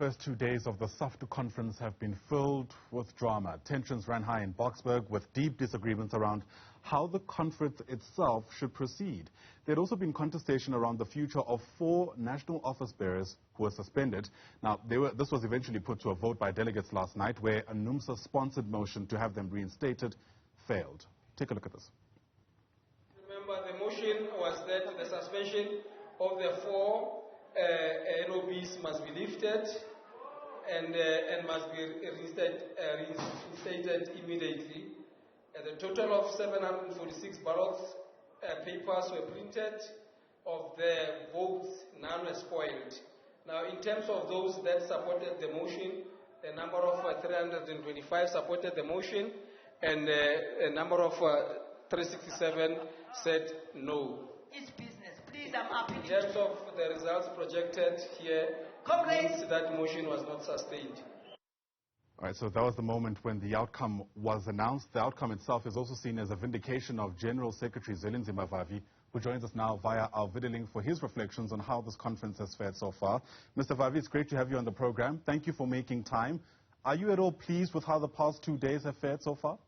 First 2 days of the SAFTU conference have been filled with drama. Tensions ran high in Boksburg with deep disagreements around how the conference itself should proceed. There had also been contestation around the future of 4 national office bearers who were suspended. Now, this was eventually put to a vote by delegates last night, where a NUMSA-sponsored motion to have them reinstated failed. Take a look at this. Remember, the motion was that the suspension of the 4 NOBs must be lifted and must be reinstated immediately. The total of 746 ballot papers were printed. Of the votes, none were spoiled. Now, in terms of those that supported the motion, the number of 325 supported the motion, and a number of 367 said no. It's business. Please, I'm happy. In terms of the results projected here, means that motion was not sustained. All right, so that was the moment when the outcome was announced. The outcome itself is also seen as a vindication of General Secretary Vavi, who joins us now via our video link for his reflections on how this conference has fared so far. Mr. Vavi, it's great to have you on the program. Thank you for making time. Are you at all pleased with how the past 2 days have fared so far?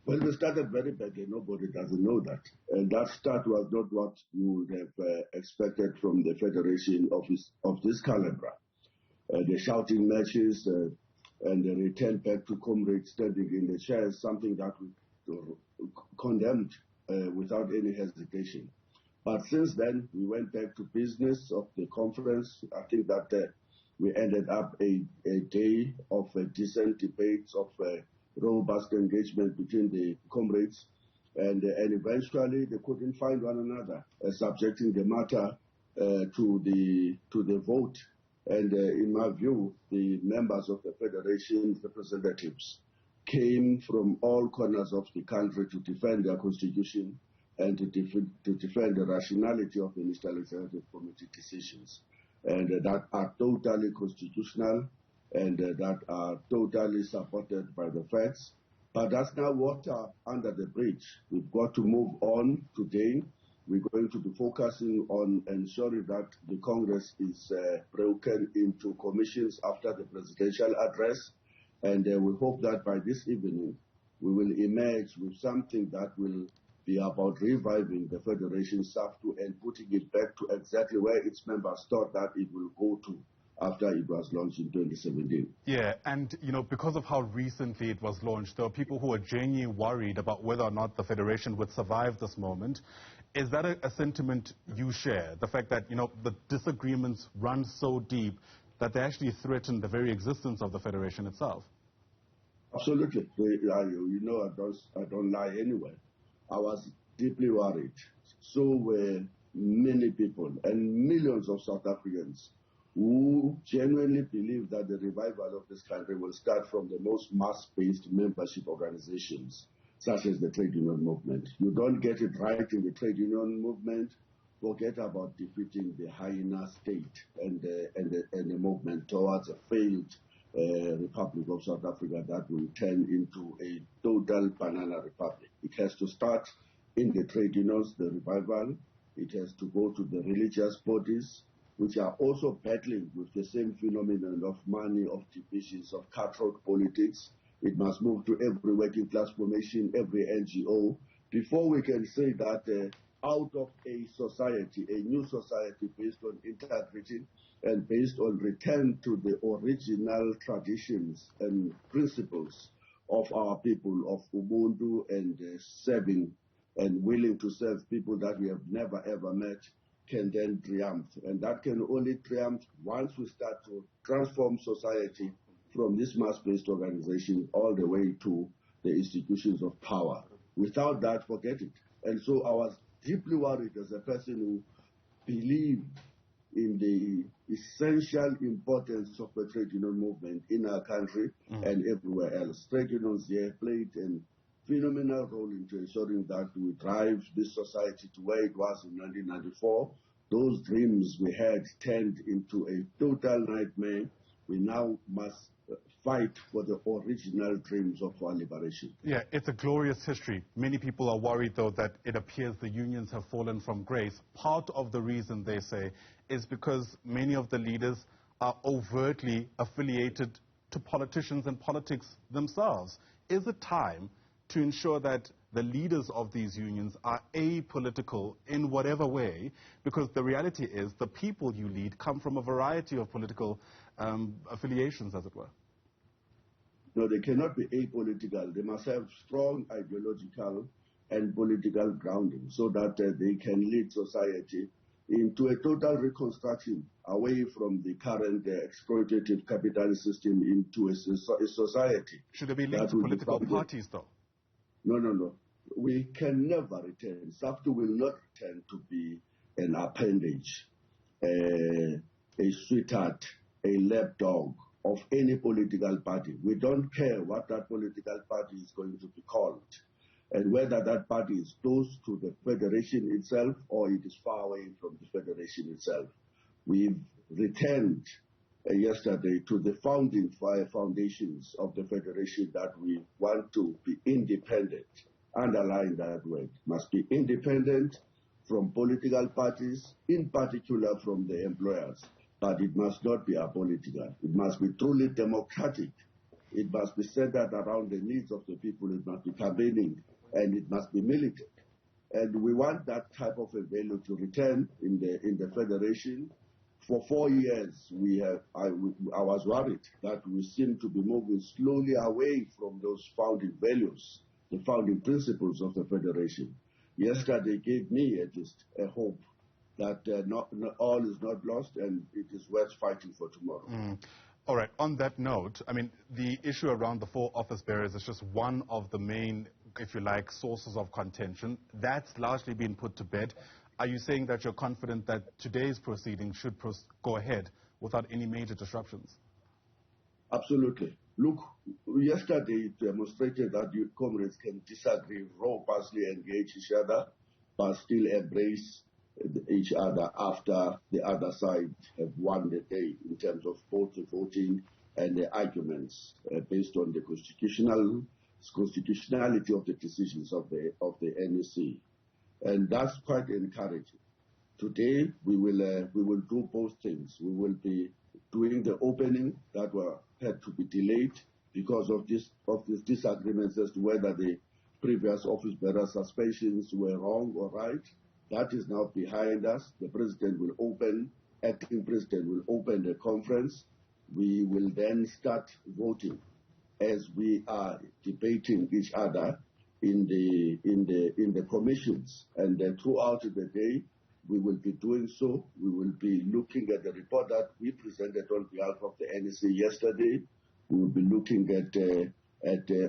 Well, we started very badly. Nobody doesn't know that. And that start was not what you would have expected from the Federation office of this caliber. The shouting matches and the return back to comrades standing in the chairs, something that we condemned without any hesitation. But since then, we went back to business of the conference. I think that we ended up a day of decent debates, of robust engagement between the comrades, and eventually they couldn't find one another, subjecting the matter to the vote. And in my view, the members of the Federation representatives came from all corners of the country to defend their constitution and to defend the rationality of the Ministerial Executive Committee decisions, and that are totally constitutional and that are totally supported by the facts. But that's now water under the bridge. We've got to move on today. We're going to be focusing on ensuring that the Congress is broken into commissions after the presidential address. And we hope that by this evening, we will emerge with something that will be about reviving the Federation SAFTU and putting it back to exactly where its members thought that it will go to after it was launched in 2017. Yeah, and because of how recently it was launched, there are people who are genuinely worried about whether or not the Federation would survive this moment. Is that a sentiment you share? The fact that, the disagreements run so deep that they actually threaten the very existence of the Federation itself? Absolutely. I don't lie anyway. I was deeply worried. So were many people and millions of South Africans who genuinely believe that the revival of this country will start from the most mass-based membership organizations, such as the trade union movement. You don't get it right in the trade union movement, forget about defeating the hyena state and the movement towards a failed Republic of South Africa that will turn into a total banana republic. It has to start in the trade unions, the revival. It has to go to the religious bodies, which are also battling with the same phenomenon of money, of divisions, of cutthroat politics. It must move to every working class formation, every NGO, before we can say that out of a society, a new society based on integrity and based on return to the original traditions and principles of our people of Ubuntu and serving and willing to serve people that we have never ever met, can then triumph. And that can only triumph once we start to transform society from this mass-based organization all the way to the institutions of power. Without that, forget it. And so I was deeply worried as a person who believed in the essential importance of the trade union movement in our country and everywhere else. Trade unions here played a phenomenal role into ensuring that we drive this society to where it was in 1994. Those dreams we had turned into a total nightmare. We now must fight for the original dreams of our liberation. Yeah, it's a glorious history. Many people are worried, though, that it appears the unions have fallen from grace. Part of the reason, they say, is because many of the leaders are overtly affiliated to politicians and politics themselves. Is it time to ensure that the leaders of these unions are apolitical in whatever way? Because the reality is the people you lead come from a variety of political affiliations, as it were. No, they cannot be apolitical. They must have strong ideological and political grounding so that they can lead society into a total reconstruction away from the current exploitative capitalist system into a society. Should they be linked to political parties, though? No, no, no. We can never return. SAFTU will not return to be an appendage, a sweetheart, a lapdog of any political party. We don't care what that political party is going to be called, and whether that party is close to the federation itself or it is far away from the federation itself. We've returned yesterday to the founding foundations of the federation, that we want to be independent. Underline that word. Must be independent from political parties, in particular from the employers. But it must not be apolitical. It must be truly democratic. It must be centered around the needs of the people. It must be campaigning, and it must be militant. And we want that type of a value to return in the federation. For 4 years, I was worried that we seem to be moving slowly away from those founding values, the founding principles of the federation. Yesterday gave me at least a hope that not all is not lost, and it is worth fighting for tomorrow. All right. On that note, I mean, the issue around the 4 office bearers is just one of the main, if you like, sources of contention. That's largely been put to bed. Are you saying that you're confident that today's proceedings should go ahead without any major disruptions? Absolutely. Look, yesterday it demonstrated that you comrades can disagree, robustly engage each other, but still embrace each other after the other side have won the day in terms of both the voting and the arguments based on the constitutionality of the decisions of the NEC. And that's quite encouraging. Today we will do both things. We will be doing the opening that had to be delayed because of these disagreements as to whether the previous office bearer suspensions were wrong or right. That is now behind us. The president will open, acting president will open the conference. We will then start voting as we are debating each other in the commissions, and throughout the day we will be doing so. We will be looking at the report that we presented on behalf of the NEC yesterday. We will be looking at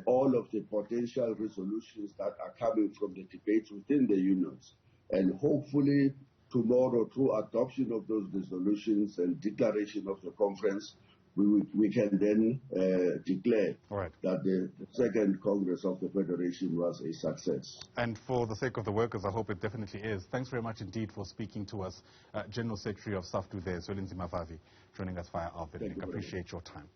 all of the potential resolutions that are coming from the debates within the unions, and hopefully tomorrow, through adoption of those resolutions and declaration of the conference, we can then declare that the second Congress of the Federation was a success. And for the sake of the workers, I hope it definitely is. Thanks very much indeed for speaking to us. General Secretary of SAFTU there, Vavi, joining us via our video. I appreciate your time.